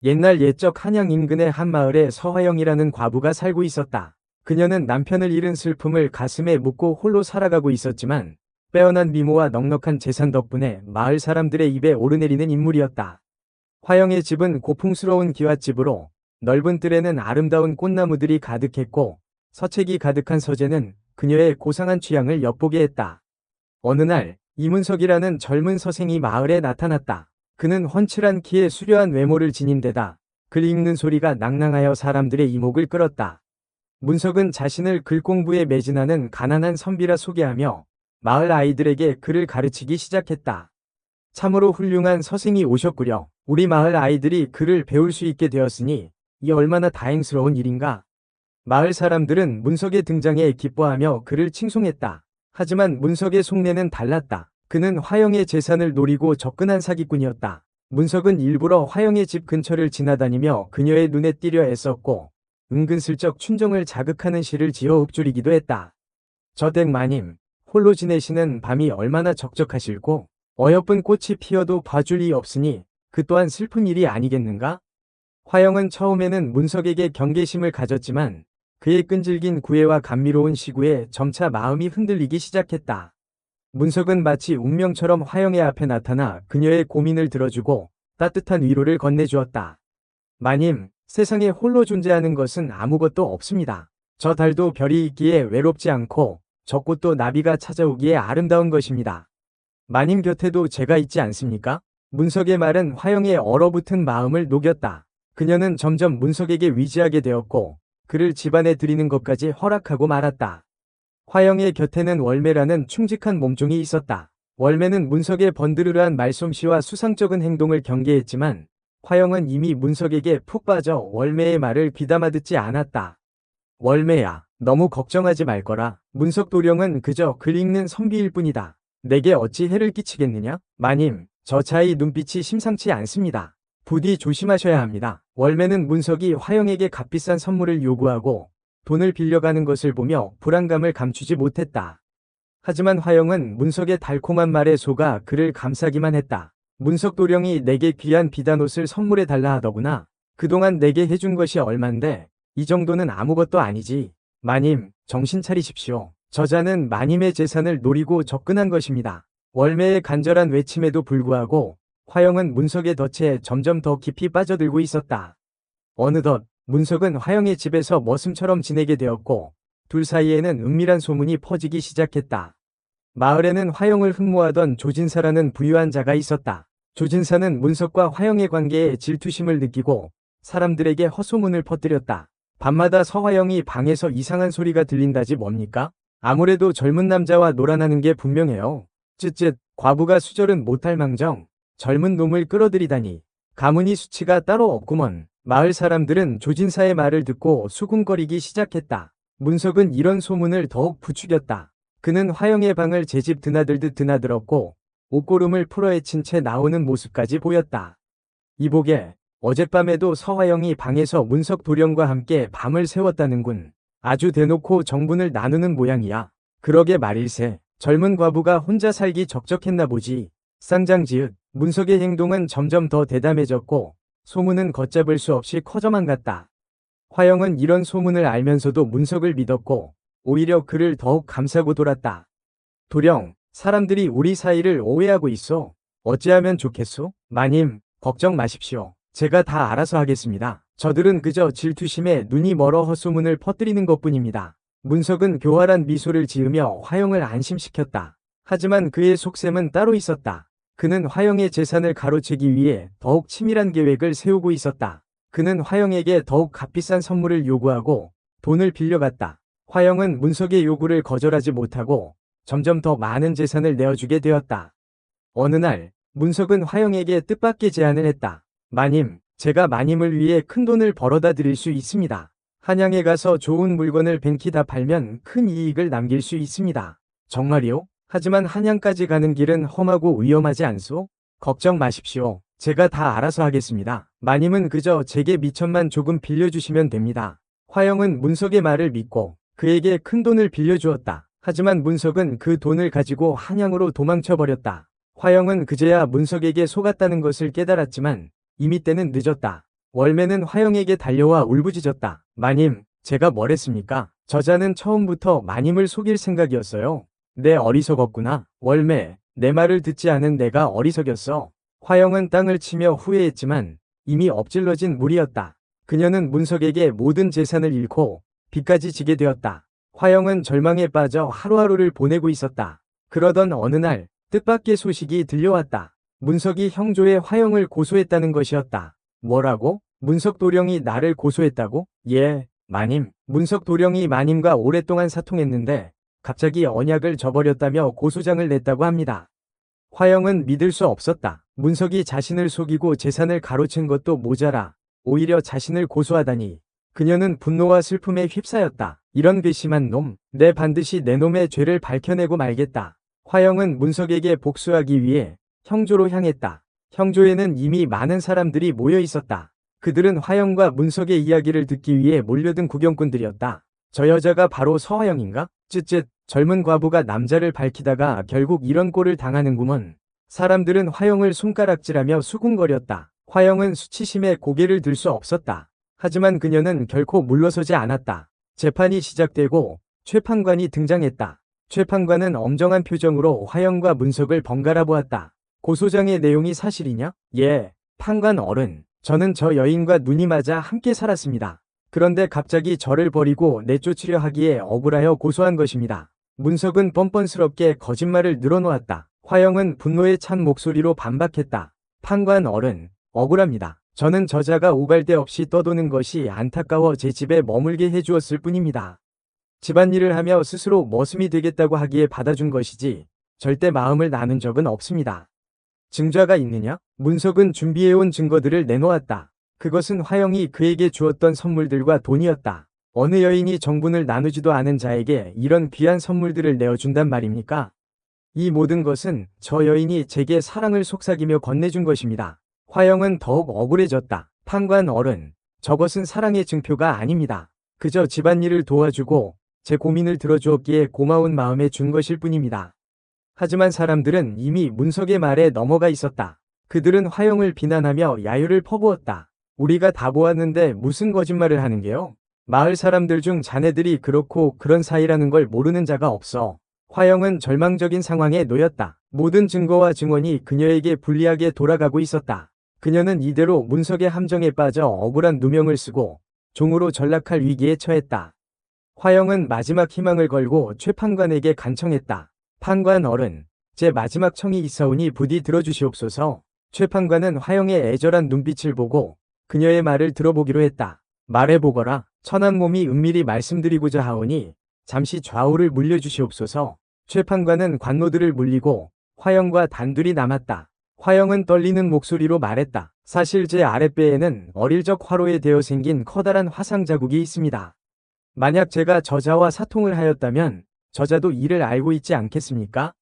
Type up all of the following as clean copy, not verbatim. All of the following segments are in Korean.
옛날 옛적 한양 인근의 한 마을에 서화영이라는 과부가 살고 있었다. 그녀는 남편을 잃은 슬픔을 가슴에 묻고 홀로 살아가고 있었지만 빼어난 미모와 넉넉한 재산 덕분에 마을 사람들의 입에 오르내리는 인물이었다. 화영의 집은 고풍스러운 기와집으로 넓은 뜰에는 아름다운 꽃나무들이 가득했고 서책이 가득한 서재는 그녀의 고상한 취향을 엿보게 했다. 어느 날 이문석이라는 젊은 서생이 마을에 나타났다. 그는 훤칠한 키에 수려한 외모를 지닌 데다 글 읽는 소리가 낭낭하여 사람들의 이목을 끌었다. 문석은 자신을 글 공부에 매진하는 가난한 선비라 소개하며 마을 아이들에게 글을 가르치기 시작했다. 참으로 훌륭한 서생이 오셨구려. 우리 마을 아이들이 글을 배울 수 있게 되었으니 이 얼마나 다행스러운 일인가. 마을 사람들은 문석의 등장에 기뻐하며 그를 칭송했다. 하지만 문석의 속내는 달랐다. 그는 화영의 재산을 노리고 접근한 사기꾼이었다. 문석은 일부러 화영의 집 근처를 지나다니며 그녀의 눈에 띄려 애썼고 은근슬쩍 춘정을 자극하는 시를 지어 읊조리기도 했다. 저댁 마님, 홀로 지내시는 밤이 얼마나 적적하실고 어여쁜 꽃이 피어도 봐줄 리 없으니 그 또한 슬픈 일이 아니겠는가? 화영은 처음에는 문석에게 경계심을 가졌지만 그의 끈질긴 구애와 감미로운 시구에 점차 마음이 흔들리기 시작했다. 문석은 마치 운명처럼 화영의 앞에 나타나 그녀의 고민을 들어주고 따뜻한 위로를 건네주었다. 마님, 세상에 홀로 존재하는 것은 아무것도 없습니다. 저 달도 별이 있기에 외롭지 않고 저 꽃도 나비가 찾아오기에 아름다운 것입니다. 마님 곁에도 제가 있지 않습니까? 문석의 말은 화영의 얼어붙은 마음을 녹였다. 그녀는 점점 문석에게 위지하게 되었고 그를 집안에 들이는 것까지 허락하고 말았다. 화영의 곁에는 월매라는 충직한 몸종이 있었다. 월매는 문석의 번드르르한 말솜씨와 수상쩍은 행동을 경계했지만 화영은 이미 문석에게 푹 빠져 월매의 말을 귀담아 듣지 않았다. 월매야, 너무 걱정하지 말거라. 문석 도령은 그저 글 읽는 선비일 뿐이다. 내게 어찌 해를 끼치겠느냐? 마님, 저 차의 눈빛이 심상치 않습니다. 부디 조심하셔야 합니다. 월매는 문석이 화영에게 값비싼 선물을 요구하고 돈을 빌려가는 것을 보며 불안감을 감추지 못했다. 하지만 화영은 문석의 달콤한 말에 속아 그를 감싸기만 했다. 문석 도령이 내게 귀한 비단옷을 선물해 달라 하더구나. 그동안 내게 해준 것이 얼만데 이 정도는 아무것도 아니지. 마님, 정신 차리십시오. 저자는 마님의 재산을 노리고 접근한 것입니다. 월매의 간절한 외침에도 불구하고 화영은 문석의 덫에 점점 더 깊이 빠져들고 있었다. 어느덧 문석은 화영의 집에서 머슴처럼 지내게 되었고 둘 사이에는 은밀한 소문이 퍼지기 시작했다. 마을에는 화영을 흠모하던 조진사라는 부유한 자가 있었다. 조진사는 문석과 화영의 관계에 질투심을 느끼고 사람들에게 헛소문을 퍼뜨렸다. 밤마다 서화영이 방에서 이상한 소리가 들린다지 뭡니까? 아무래도 젊은 남자와 놀아나는 게 분명해요. 쯧쯧, 과부가 수절은 못할 망정 젊은 놈을 끌어들이다니. 가문이 수치가 따로 없구먼. 마을 사람들은 조진사의 말을 듣고 수군거리기 시작했다. 문석은 이런 소문을 더욱 부추겼다. 그는 화영의 방을 제집 드나들듯 드나들었고 옷고름을 풀어헤친 채 나오는 모습까지 보였다. 이보게, 어젯밤에도 서화영이 방에서 문석 도령과 함께 밤을 새웠다는군. 아주 대놓고 정분을 나누는 모양이야. 그러게 말일세. 젊은 과부가 혼자 살기 적적했나 보지. 쌍장지읒. 문석의 행동은 점점 더 대담해졌고 소문은 걷잡을 수 없이 커져만 갔다. 화영은 이런 소문을 알면서도 문석을 믿었고 오히려 그를 더욱 감싸고 돌았다. 도령, 사람들이 우리 사이를 오해하고 있어. 어찌하면 좋겠소? 마님, 걱정 마십시오. 제가 다 알아서 하겠습니다. 저들은 그저 질투심에 눈이 멀어 헛소문을 퍼뜨리는 것뿐입니다. 문석은 교활한 미소를 지으며 화영을 안심시켰다. 하지만 그의 속셈은 따로 있었다. 그는 화영의 재산을 가로채기 위해 더욱 치밀한 계획을 세우고 있었다. 그는 화영에게 더욱 값비싼 선물을 요구하고 돈을 빌려갔다. 화영은 문석의 요구를 거절하지 못하고 점점 더 많은 재산을 내어주게 되었다. 어느 날 문석은 화영에게 뜻밖의 제안을 했다. 마님, 제가 마님을 위해 큰 돈을 벌어다 드릴 수 있습니다. 한양에 가서 좋은 물건을 뱅키다 팔면 큰 이익을 남길 수 있습니다. 정말이요? 하지만 한양까지 가는 길은 험하고 위험하지 않소? 걱정 마십시오. 제가 다 알아서 하겠습니다. 마님은 그저 제게 미천만 조금 빌려주시면 됩니다. 화영은 문석의 말을 믿고 그에게 큰 돈을 빌려주었다. 하지만 문석은 그 돈을 가지고 한양으로 도망쳐버렸다. 화영은 그제야 문석에게 속았다는 것을 깨달았지만 이미 때는 늦었다. 월매는 화영에게 달려와 울부짖었다. 마님, 제가 뭘 했습니까? 저자는 처음부터 마님을 속일 생각이었어요. 내 어리석었구나. 월매, 내 말을 듣지 않은 내가 어리석였어. 화영은 땅을 치며 후회했지만 이미 엎질러진 물이었다. 그녀는 문석에게 모든 재산을 잃고 빚까지 지게 되었다. 화영은 절망에 빠져 하루하루를 보내고 있었다. 그러던 어느 날 뜻밖의 소식이 들려왔다. 문석이 형조에 화영을 고소했다는 것이었다. 뭐라고? 문석 도령이 나를 고소했다고? 예, 마님. 문석 도령이 마님과 오랫동안 사통했는데 갑자기 언약을 저버렸다며 고소장을 냈다고 합니다. 화영은 믿을 수 없었다. 문석이 자신을 속이고 재산을 가로챈 것도 모자라 오히려 자신을 고소하다니. 그녀는 분노와 슬픔에 휩싸였다. 이런 괘씸한 놈, 내 반드시 내 놈의 죄를 밝혀내고 말겠다. 화영은 문석에게 복수하기 위해 형조로 향했다. 형조에는 이미 많은 사람들이 모여 있었다. 그들은 화영과 문석의 이야기를 듣기 위해 몰려든 구경꾼들이었다. 저 여자가 바로 서화영인가? 쯧쯧, 젊은 과부가 남자를 밝히다가 결국 이런 꼴을 당하는구먼. 사람들은 화영을 손가락질하며 수군거렸다. 화영은 수치심에 고개를 들 수 없었다. 하지만 그녀는 결코 물러서지 않았다. 재판이 시작되고 최판관이 등장했다. 최판관은 엄정한 표정으로 화영과 문석을 번갈아 보았다. 고소장의 내용이 사실이냐? 예, 판관 어른. 저는 저 여인과 눈이 맞아 함께 살았습니다. 그런데 갑자기 저를 버리고 내쫓으려 하기에 억울하여 고소한 것입니다. 문석은 뻔뻔스럽게 거짓말을 늘어놓았다. 화영은 분노에 찬 목소리로 반박했다. 판관 어른, 억울합니다. 저는 저자가 오갈 데 없이 떠도는 것이 안타까워 제 집에 머물게 해주었을 뿐입니다. 집안일을 하며 스스로 머슴이 되겠다고 하기에 받아준 것이지 절대 마음을 나눈 적은 없습니다. 증자가 있느냐? 문석은 준비해온 증거들을 내놓았다. 그것은 화영이 그에게 주었던 선물들과 돈이었다. 어느 여인이 정분을 나누지도 않은 자에게 이런 귀한 선물들을 내어준단 말입니까? 이 모든 것은 저 여인이 제게 사랑을 속삭이며 건네준 것입니다. 화영은 더욱 억울해졌다. 판관 어른, 저것은 사랑의 증표가 아닙니다. 그저 집안일을 도와주고 제 고민을 들어주었기에 고마운 마음에 준 것일 뿐입니다. 하지만 사람들은 이미 문석의 말에 넘어가 있었다. 그들은 화영을 비난하며 야유를 퍼부었다. 우리가 다 보았는데 무슨 거짓말을 하는 게요? 마을 사람들 중 자네들이 그렇고 그런 사이라는 걸 모르는 자가 없어. 화영은 절망적인 상황에 놓였다. 모든 증거와 증언이 그녀에게 불리하게 돌아가고 있었다. 그녀는 이대로 문석의 함정에 빠져 억울한 누명을 쓰고 종으로 전락할 위기에 처했다. 화영은 마지막 희망을 걸고 최판관에게 간청했다. 판관 어른, 제 마지막 청이 있사오니 부디 들어주시옵소서. 최판관은 화영의 애절한 눈빛을 보고 그녀의 말을 들어보기로 했다. 말해보거라. 천한 몸이 은밀히 말씀드리고자 하오니 잠시 좌우를 물려주시옵소서. 최판관은 관노들을 물리고 화영과 단둘이 남았다. 화영은 떨리는 목소리로 말했다. 사실 제 아랫배에는 어릴 적 화로에 되어 생긴 커다란 화상 자국이 있습니다. 만약 제가 저자와 사통을 하였다면 저자도 이를 알고 있지 않겠습니까?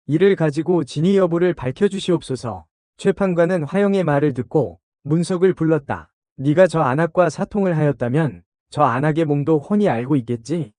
이를 가지고 진위 여부를 밝혀주시옵소서. 최판관은 화영의 말을 듣고 문석을 불렀다. 네가 저 안악과 사통을 하였다면 저 안악의 몸도 훤히 알고 있겠지?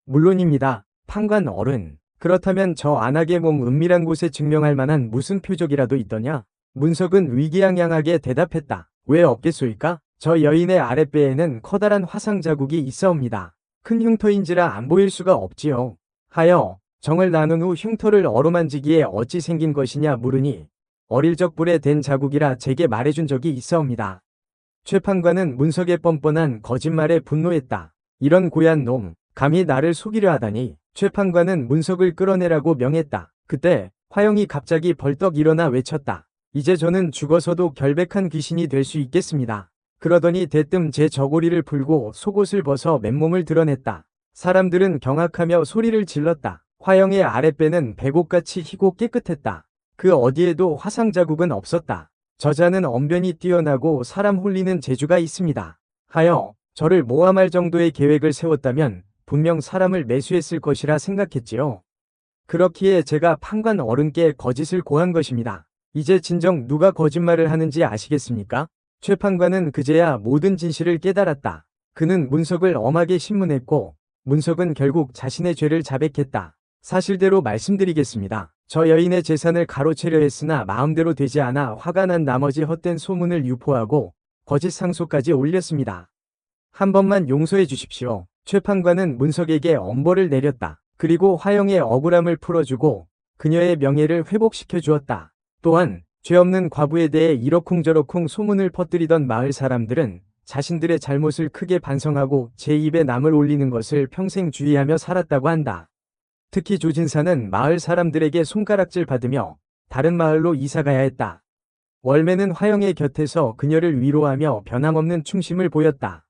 물론입니다. 판관 어른. 그렇다면 저 안악의 몸 은밀한 곳에 증명할 만한 무슨 표적이라도 있더냐? 문석은 위기양양하게 대답했다. 왜 없겠소이까? 저 여인의 아랫배에는 커다란 화상 자국이 있사옵니다. 큰 흉터인지라 안 보일 수가 없지요. 하여 정을 나눈 후 흉터를 어루만지기에 어찌 생긴 것이냐 물으니 어릴 적 불에 된 자국이라 제게 말해준 적이 있사옵니다. 최판관은 문석의 뻔뻔한 거짓말에 분노했다. 이런 고얀 놈, 감히 나를 속이려 하다니. 최판관은 문석을 끌어내라고 명했다. 그때 화영이 갑자기 벌떡 일어나 외쳤다. 이제 저는 죽어서도 결백한 귀신이 될 수 있겠습니다. 그러더니 대뜸 제 저고리를 풀고 속옷을 벗어 맨몸을 드러냈다. 사람들은 경악하며 소리를 질렀다. 화영의 아랫배는 백옥같이 희고 깨끗했다. 그 어디에도 화상 자국은 없었다. 저자는 언변이 뛰어나고 사람 홀리는 재주가 있습니다. 하여 저를 모함할 정도의 계획을 세웠다면 분명 사람을 매수했을 것이라 생각했지요. 그렇기에 제가 판관 어른께 거짓을 고한 것입니다. 이제 진정 누가 거짓말을 하는지 아시겠습니까? 최판관은 그제야 모든 진실을 깨달았다. 그는 문석을 엄하게 신문했고 문석은 결국 자신의 죄를 자백했다. 사실대로 말씀드리겠습니다. 저 여인의 재산을 가로채려 했으나 마음대로 되지 않아 화가 난 나머지 헛된 소문을 유포하고 거짓 상소까지 올렸습니다. 한 번만 용서해 주십시오. 최 판관은 문석에게 엄벌을 내렸다. 그리고 화영의 억울함을 풀어주고 그녀의 명예를 회복시켜 주었다. 또한 죄 없는 과부에 대해 이러쿵저러쿵 소문을 퍼뜨리던 마을 사람들은 자신들의 잘못을 크게 반성하고 제 입에 남을 올리는 것을 평생 주의하며 살았다고 한다. 특히 조진사는 마을 사람들에게 손가락질 받으며 다른 마을로 이사가야 했다. 월매는 화영의 곁에서 그녀를 위로하며 변함없는 충심을 보였다.